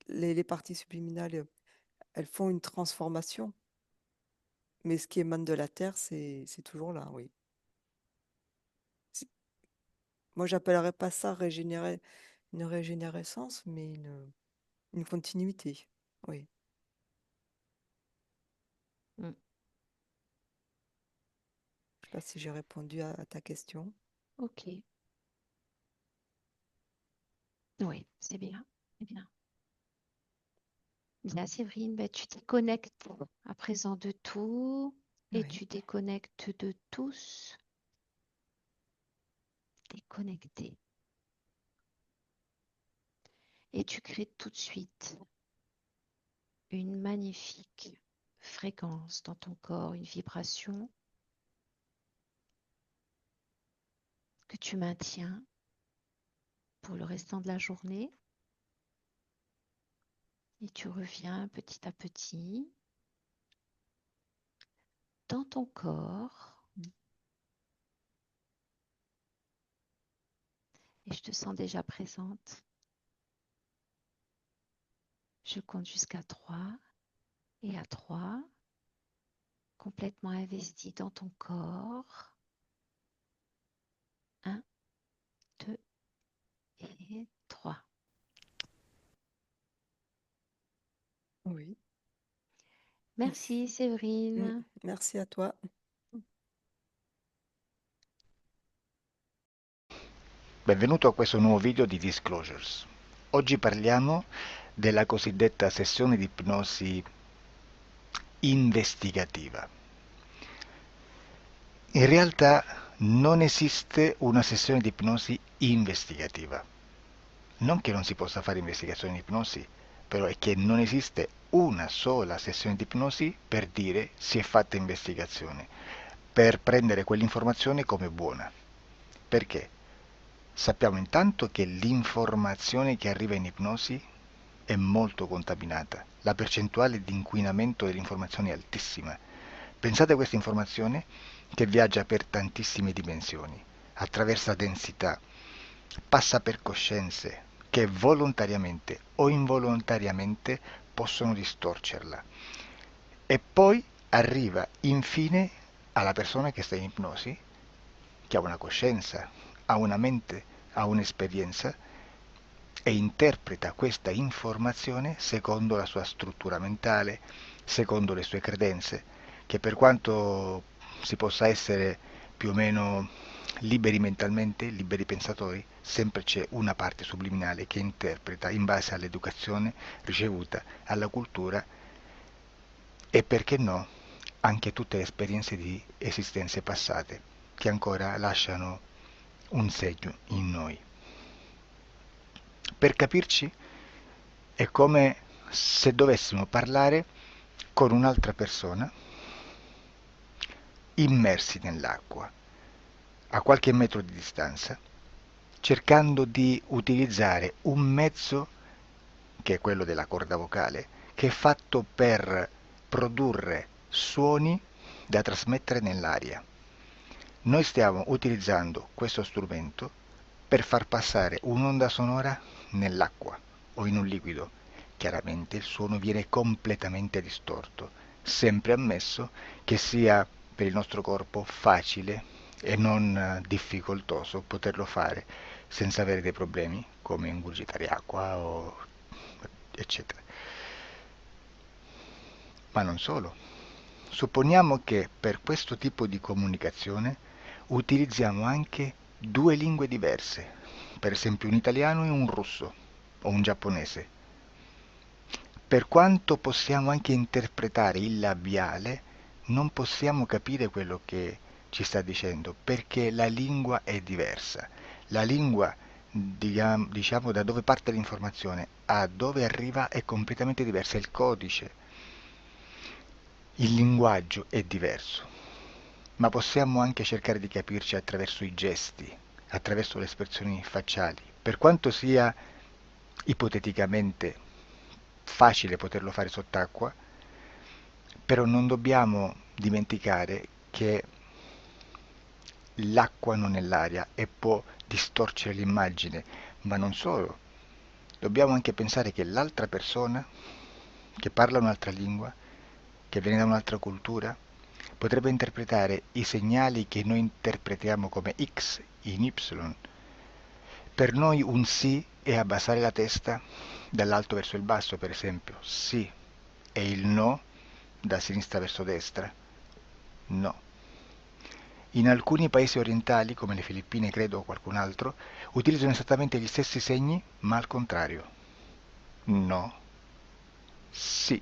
les parties subliminales, elles font une transformation, mais ce qui émane de la Terre, c'est toujours là, oui. C'est- Moi, j'appellerais pas ça une régénérescence, mais une continuité, oui. Mm. Je sais pas si j'ai répondu à ta question. Ok, oui, c'est bien, c'est bien. Bien, Séverine, ben, tu déconnectes à présent de tout et Oui, tu déconnectes de tous. Déconnecté. Et tu crées tout de suite une magnifique fréquence dans ton corps, une vibration que tu maintiens pour le restant de la journée. Et tu reviens petit à petit dans ton corps. Et je te sens déjà présente. Je compte jusqu'à 3. Et à 3, complètement investi dans ton corps. 1, 2 et 3. oui. Merci Mm. Séverine. Mm. Merci à toi. Benvenuto a questo nuovo video di Disclosures. Oggi parliamo della cosiddetta sessione di ipnosi investigativa. In realtà non esiste una sessione di ipnosi investigativa. Non che non si possa fare investigazione di ipnosi, però è che non esiste una sola sessione di ipnosi per dire si è fatta investigazione, per prendere quell'informazione come buona. Perché? Sappiamo intanto che l'informazione che arriva in ipnosi è molto contaminata, la percentuale di inquinamento dell'informazione è altissima. Pensate a questa informazione che viaggia per tantissime dimensioni, attraversa densità, passa per coscienze che volontariamente o involontariamente possono distorcerla e poi arriva infine alla persona che sta in ipnosi, che ha una coscienza, ha una mente, ha un'esperienza e interpreta questa informazione secondo la sua struttura mentale, secondo le sue credenze, che per quanto si possa essere più o meno liberi mentalmente, liberi pensatori, sempre c'è una parte subliminale che interpreta in base all'educazione ricevuta, alla cultura e perché no, anche tutte le esperienze di esistenze passate che ancora lasciano un segno in noi. Per capirci, è come se dovessimo parlare con un'altra persona immersi nell'acqua, a qualche metro di distanza, cercando di utilizzare un mezzo, che è quello della corda vocale, che è fatto per produrre suoni da trasmettere nell'aria. Noi stiamo utilizzando questo strumento per far passare un'onda sonora nell'acqua. o in un liquido, chiaramente il suono viene completamente distorto, sempre ammesso che sia per il nostro corpo facile e non difficoltoso poterlo fare senza avere dei problemi come ingurgitare acqua o eccetera. Ma non solo. Supponiamo che per questo tipo di comunicazione utilizziamo anche due lingue diverse, per esempio un italiano e un russo o un giapponese. Per quanto possiamo anche interpretare il labiale, non possiamo capire quello che ci sta dicendo, perché la lingua è diversa. La lingua, diciamo, da dove parte l'informazione a dove arriva è completamente diversa, il codice, il linguaggio è diverso, ma possiamo anche cercare di capirci attraverso i gesti, attraverso le espressioni facciali. Per quanto sia ipoteticamente facile poterlo fare sott'acqua, però non dobbiamo dimenticare che l'acqua non è l'aria e può distorcere l'immagine, ma non solo. Dobbiamo anche pensare che l'altra persona, che parla un'altra lingua, che viene da un'altra cultura, potrebbe interpretare i segnali che noi interpretiamo come X in Y. Per noi un sì è abbassare la testa dall'alto verso il basso, per esempio, sì, e il no da sinistra verso destra, no. In alcuni paesi orientali, come le Filippine credo o qualcun altro, utilizzano esattamente gli stessi segni, ma al contrario. No, sì.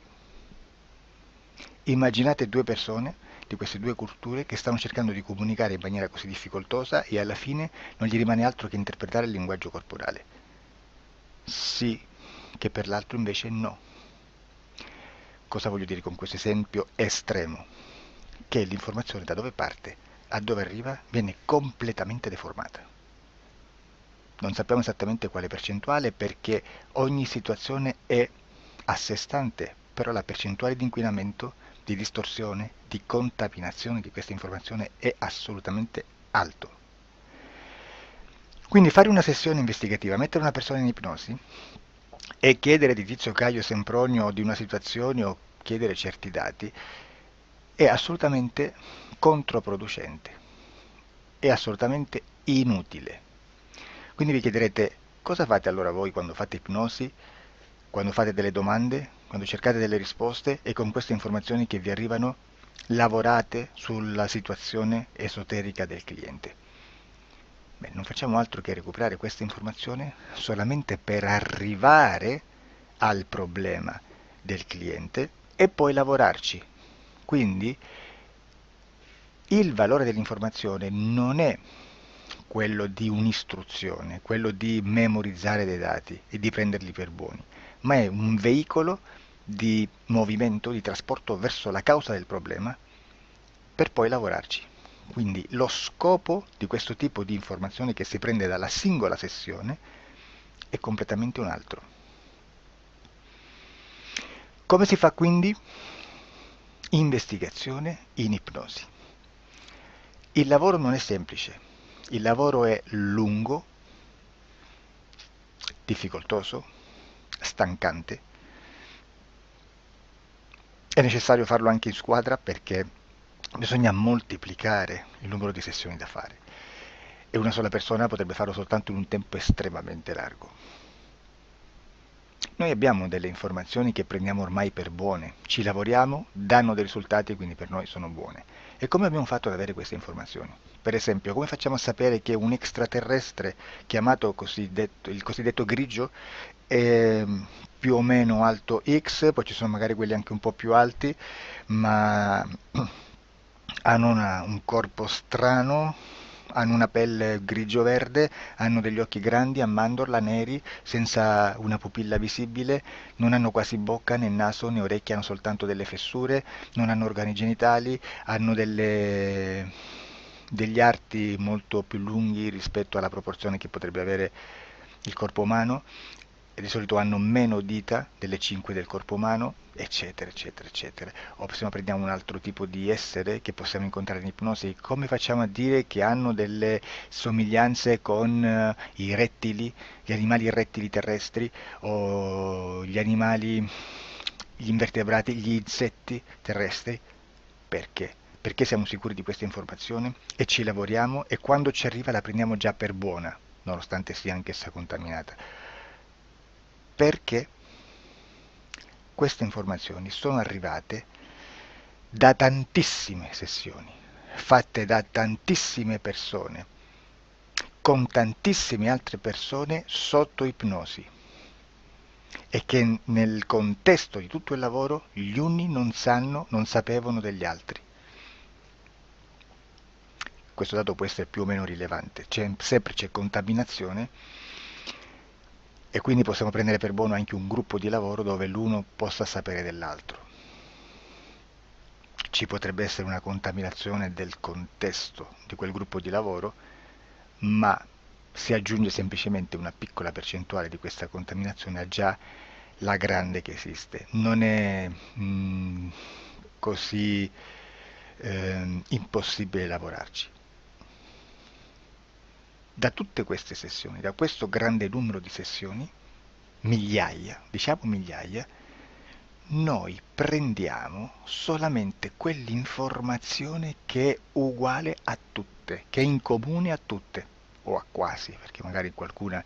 Immaginate due persone di queste due culture che stanno cercando di comunicare in maniera così difficoltosa e alla fine non gli rimane altro che interpretare il linguaggio corporale. Sì, che per l'altro invece no. Cosa voglio dire con questo esempio estremo? Che l'informazione da dove parte a dove arriva viene completamente deformata. Non sappiamo esattamente quale percentuale perché ogni situazione è a sé stante, però la percentuale di inquinamento, di distorsione, di contaminazione di questa informazione è assolutamente alto. Quindi fare una sessione investigativa, mettere una persona in ipnosi e chiedere di Tizio Caio Sempronio di una situazione o chiedere certi dati è assolutamente controproducente, è assolutamente inutile. Quindi vi chiederete cosa fate allora voi quando fate ipnosi, quando fate delle domande, quando cercate delle risposte e con queste informazioni che vi arrivano lavorate sulla situazione esoterica del cliente. Beh, non facciamo altro che recuperare questa informazione solamente per arrivare al problema del cliente e poi lavorarci. Quindi il valore dell'informazione non è quello di un'istruzione, quello di memorizzare dei dati e di prenderli per buoni, ma è un veicolo di movimento, di trasporto verso la causa del problema per poi lavorarci. Quindi lo scopo di questo tipo di informazione che si prende dalla singola sessione è completamente un altro. Come si fa quindi? Investigazione in ipnosi. Il lavoro non è semplice, il lavoro è lungo, difficoltoso, stancante. È necessario farlo anche in squadra perché bisogna moltiplicare il numero di sessioni da fare e una sola persona potrebbe farlo soltanto in un tempo estremamente largo. Noi abbiamo delle informazioni che prendiamo ormai per buone, ci lavoriamo, danno dei risultati e quindi per noi sono buone. E come abbiamo fatto ad avere queste informazioni? Per esempio, come facciamo a sapere che un extraterrestre chiamato il cosiddetto grigio è più o meno alto X, poi ci sono magari quelli anche un po' più alti, ma hanno un corpo strano, hanno una pelle grigio-verde, hanno degli occhi grandi a mandorla, neri, senza una pupilla visibile, non hanno quasi bocca né naso né orecchie, hanno soltanto delle fessure, non hanno organi genitali, hanno degli arti molto più lunghi rispetto alla proporzione che potrebbe avere il corpo umano e di solito hanno meno dita delle 5 del corpo umano, eccetera, eccetera, eccetera. O se no prendiamo un altro tipo di essere che possiamo incontrare in ipnosi, come facciamo a dire che hanno delle somiglianze con i rettili, gli animali rettili terrestri o gli animali, gli invertebrati, gli insetti terrestri? Perché? Perché siamo sicuri di questa informazione e ci lavoriamo e quando ci arriva la prendiamo già per buona, nonostante sia anch'essa contaminata. Perché queste informazioni sono arrivate da tantissime sessioni, fatte da tantissime persone, con tantissime altre persone sotto ipnosi, e che nel contesto di tutto il lavoro gli uni non sapevano degli altri. Questo dato può essere più o meno rilevante, sempre c'è contaminazione e quindi possiamo prendere per buono anche un gruppo di lavoro dove l'uno possa sapere dell'altro. Ci potrebbe essere una contaminazione del contesto di quel gruppo di lavoro, ma si aggiunge semplicemente una piccola percentuale di questa contaminazione a già la grande che esiste. Non è così impossibile lavorarci. Da tutte queste sessioni, da questo grande numero di sessioni, migliaia, diciamo migliaia, noi prendiamo solamente quell'informazione che è uguale a tutte, che è in comune a tutte, o a quasi, perché magari qualcuna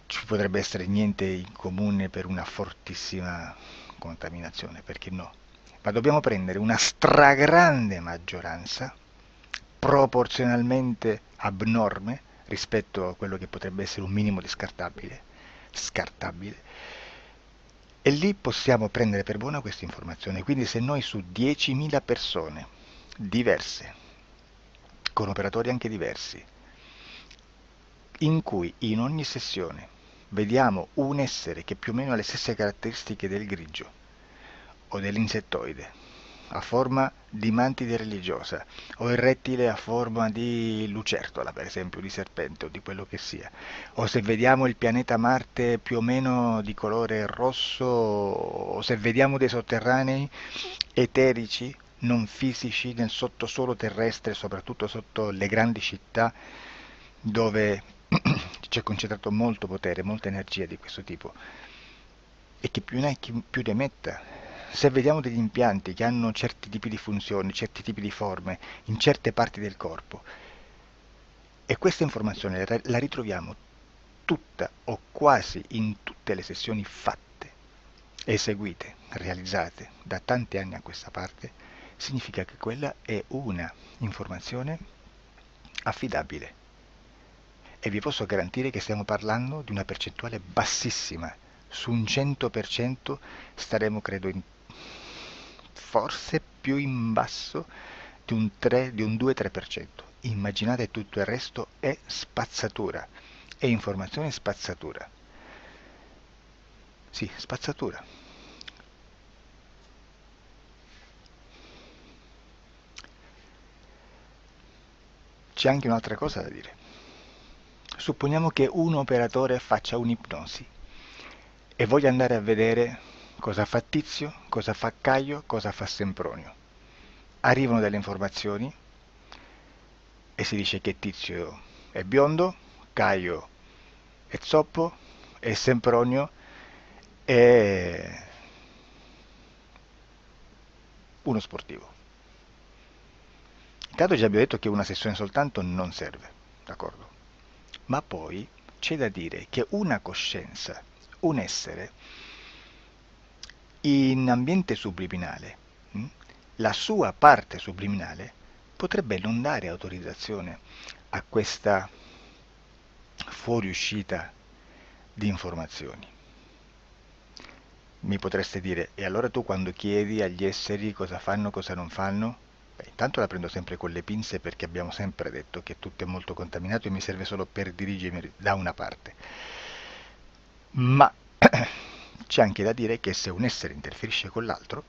ci potrebbe essere niente in comune per una fortissima contaminazione, perché no? Ma dobbiamo prendere una stragrande maggioranza, proporzionalmente abnorme rispetto a quello che potrebbe essere un minimo di scartabile, e lì possiamo prendere per buona questa informazione. Quindi se noi su 10.000 persone diverse, con operatori anche diversi, in cui in ogni sessione vediamo un essere che più o meno ha le stesse caratteristiche del grigio o dell'insettoide, a forma di mantide religiosa, o il rettile a forma di lucertola, per esempio, di serpente o di quello che sia, o se vediamo il pianeta Marte più o meno di colore rosso, o se vediamo dei sotterranei eterici, non fisici, nel sottosuolo terrestre, soprattutto sotto le grandi città, dove c'è concentrato molto potere, molta energia di questo tipo, e che più ne hai più ne metta. Se vediamo degli impianti che hanno certi tipi di funzioni, certi tipi di forme in certe parti del corpo, e questa informazione la ritroviamo tutta o quasi in tutte le sessioni fatte, eseguite, realizzate da tanti anni a questa parte, significa che quella è una informazione affidabile. E vi posso garantire che stiamo parlando di una percentuale bassissima. Su un 100% staremo, credo, forse più in basso di un 2-3%. Immaginate, tutto il resto è spazzatura, è informazione spazzatura. Sì, spazzatura. C'è anche un'altra cosa da dire. Supponiamo che un operatore faccia un'ipnosi e voglia andare a vedere cosa fa Tizio, cosa fa Caio, cosa fa Sempronio. Arrivano delle informazioni e si dice che Tizio è biondo, Caio è zoppo e Sempronio è uno sportivo. Intanto già abbiamo detto che una sessione soltanto non serve, d'accordo? Ma poi c'è da dire che una coscienza, un essere, in ambiente subliminale, la sua parte subliminale potrebbe non dare autorizzazione a questa fuoriuscita di informazioni. Mi potreste dire, e allora tu quando chiedi agli esseri cosa fanno, cosa non fanno? Beh, intanto la prendo sempre con le pinze, perché abbiamo sempre detto che tutto è molto contaminato e mi serve solo per dirigermi da una parte. Ma c'è anche da dire che se un essere interferisce con l'altro,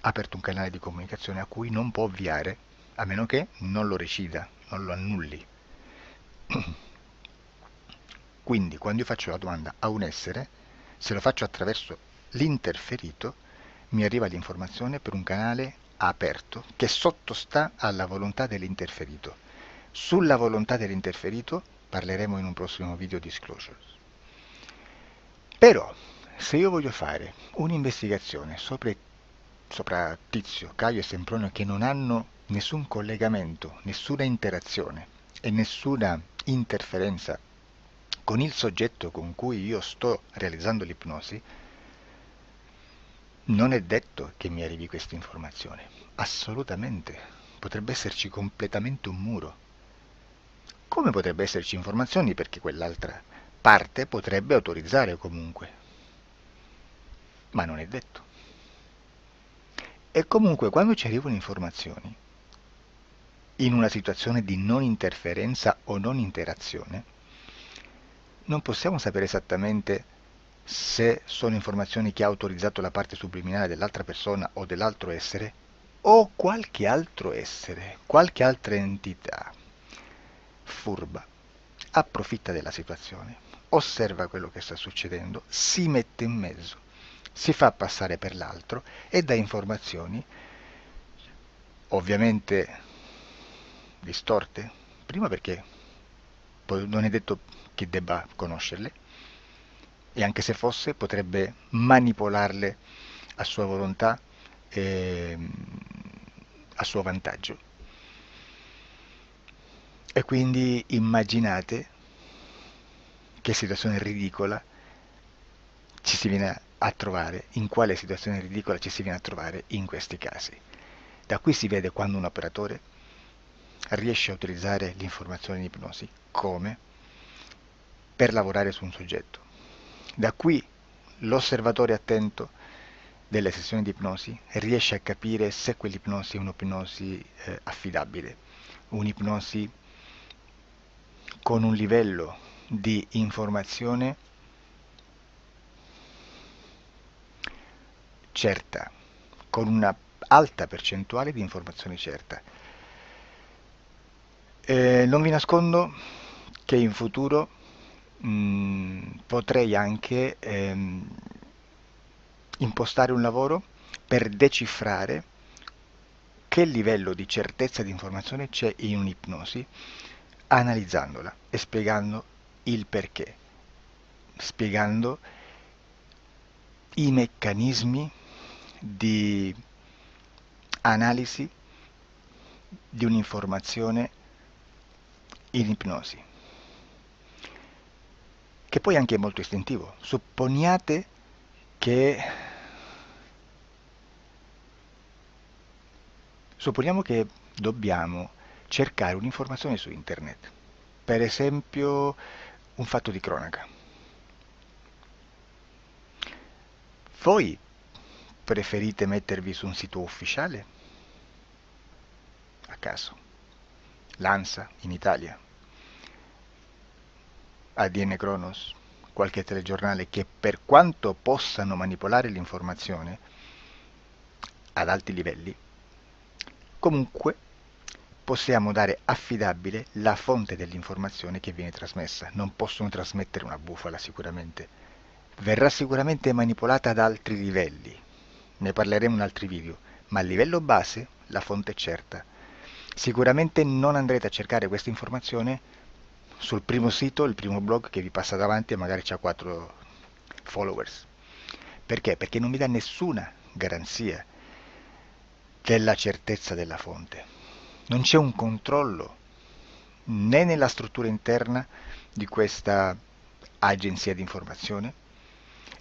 ha aperto un canale di comunicazione a cui non può ovviare, a meno che non lo recida, non lo annulli. Quindi quando io faccio la domanda a un essere, se lo faccio attraverso l'interferito, mi arriva l'informazione per un canale aperto che sottostà alla volontà dell'interferito. Sulla volontà dell'interferito parleremo in un prossimo video disclosures. Però, se io voglio fare un'investigazione sopra Tizio, Caio e Sempronio che non hanno nessun collegamento, nessuna interazione e nessuna interferenza con il soggetto con cui io sto realizzando l'ipnosi, non è detto che mi arrivi questa informazione. Assolutamente. Potrebbe esserci completamente un muro. Come potrebbe esserci informazioni perché quell'altra parte potrebbe autorizzare comunque, ma non è detto. E comunque quando ci arrivano informazioni, in una situazione di non interferenza o non interazione, non possiamo sapere esattamente se sono informazioni che ha autorizzato la parte subliminale dell'altra persona o dell'altro essere, o qualche altro essere, qualche altra entità furba, approfitta della situazione, osserva quello che sta succedendo, si mette in mezzo, si fa passare per l'altro e dà informazioni, ovviamente distorte, prima perché poi non è detto che debba conoscerle, e anche se fosse potrebbe manipolarle a sua volontà e a suo vantaggio. E quindi immaginate che situazione ridicola ci si viene a trovare, in quale situazione ridicola ci si viene a trovare in questi casi. Da qui si vede quando un operatore riesce a utilizzare l'informazione in ipnosi come per lavorare su un soggetto. Da qui l'osservatore attento delle sessioni di ipnosi riesce a capire se quell'ipnosi è un'ipnosi affidabile, un'ipnosi con un livello di informazione certa, con una alta percentuale di informazione certa. Non vi nascondo che in futuro potrei anche impostare un lavoro per decifrare che livello di certezza di informazione c'è in un'ipnosi, analizzandola e spiegando il perché, spiegando i meccanismi di analisi di un'informazione in ipnosi, che poi anche è molto istintivo. Supponiamo che dobbiamo cercare un'informazione su internet, per esempio un fatto di cronaca. Voi preferite mettervi su un sito ufficiale? A caso. L'ANSA in Italia, ADN Kronos, qualche telegiornale che per quanto possano manipolare l'informazione ad alti livelli, comunque possiamo dare affidabile la fonte dell'informazione che viene trasmessa. Non possono trasmettere una bufala sicuramente. Verrà sicuramente manipolata ad altri livelli. Ne parleremo in altri video, ma a livello base la fonte è certa. Sicuramente non andrete a cercare questa informazione sul primo sito, il primo blog che vi passa davanti e magari ha 4 followers. Perché? Perché non vi dà nessuna garanzia della certezza della fonte. Non c'è un controllo né nella struttura interna di questa agenzia di informazione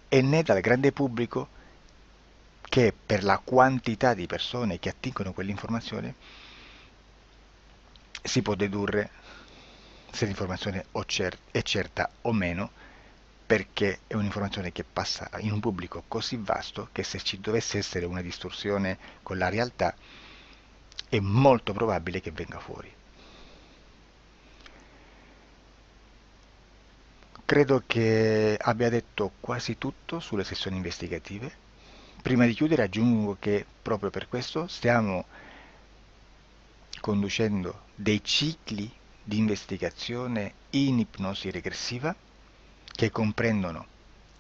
e né dal grande pubblico che per la quantità di persone che attingono quell'informazione si può dedurre se l'informazione è certa o meno, perché è un'informazione che passa in un pubblico così vasto che se ci dovesse essere una distorsione con la realtà è molto probabile che venga fuori. Credo che abbia detto quasi tutto sulle sessioni investigative. Prima di chiudere aggiungo che proprio per questo stiamo conducendo dei cicli di investigazione in ipnosi regressiva che comprendono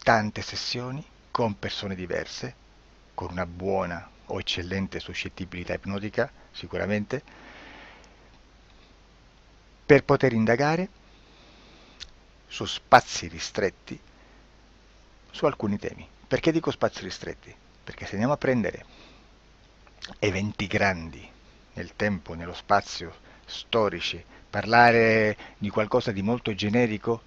tante sessioni con persone diverse, con una buona o eccellente suscettibilità ipnotica, sicuramente, per poter indagare su spazi ristretti su alcuni temi. Perché dico spazi ristretti? Perché se andiamo a prendere eventi grandi nel tempo, nello spazio, storici, parlare di qualcosa di molto generico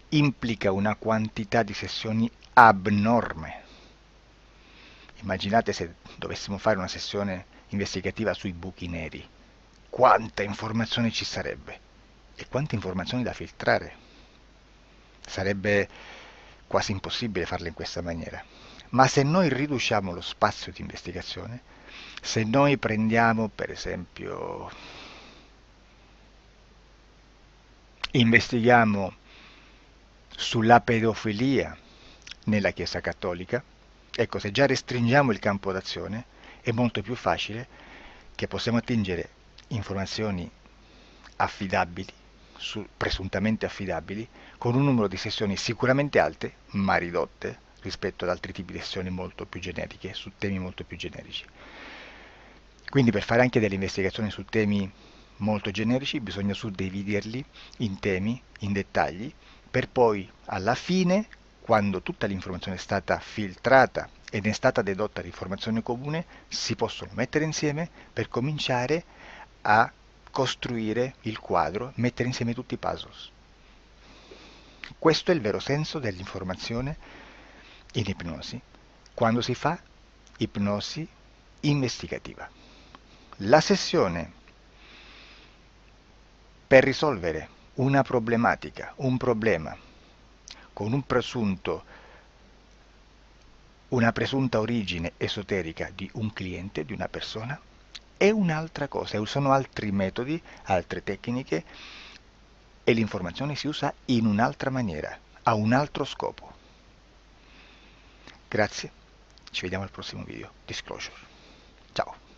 implica una quantità di sessioni abnorme. Immaginate se dovessimo fare una sessione investigativa sui buchi neri, quanta informazione ci sarebbe e quante informazioni da filtrare. Sarebbe quasi impossibile farlo in questa maniera. Ma se noi riduciamo lo spazio di investigazione, se noi prendiamo per esempio, investighiamo sulla pedofilia nella Chiesa Cattolica, ecco, se già restringiamo il campo d'azione, è molto più facile che possiamo attingere informazioni affidabili, presuntamente affidabili, con un numero di sessioni sicuramente alte, ma ridotte rispetto ad altri tipi di sessioni molto più generiche, su temi molto più generici. Quindi per fare anche delle investigazioni su temi molto generici bisogna suddividerli in temi, in dettagli, per poi alla fine, quando tutta l'informazione è stata filtrata ed è stata dedotta l'informazione comune, si possono mettere insieme per cominciare a costruire il quadro, mettere insieme tutti i puzzles. Questo è il vero senso dell'informazione in ipnosi, quando si fa ipnosi investigativa. La sessione per risolvere una problematica, un problema, con una presunta origine esoterica di un cliente, di una persona, è un'altra cosa, sono altri metodi, altre tecniche e l'informazione si usa in un'altra maniera, ha un altro scopo. Grazie, ci vediamo al prossimo video. Disclosure. Ciao.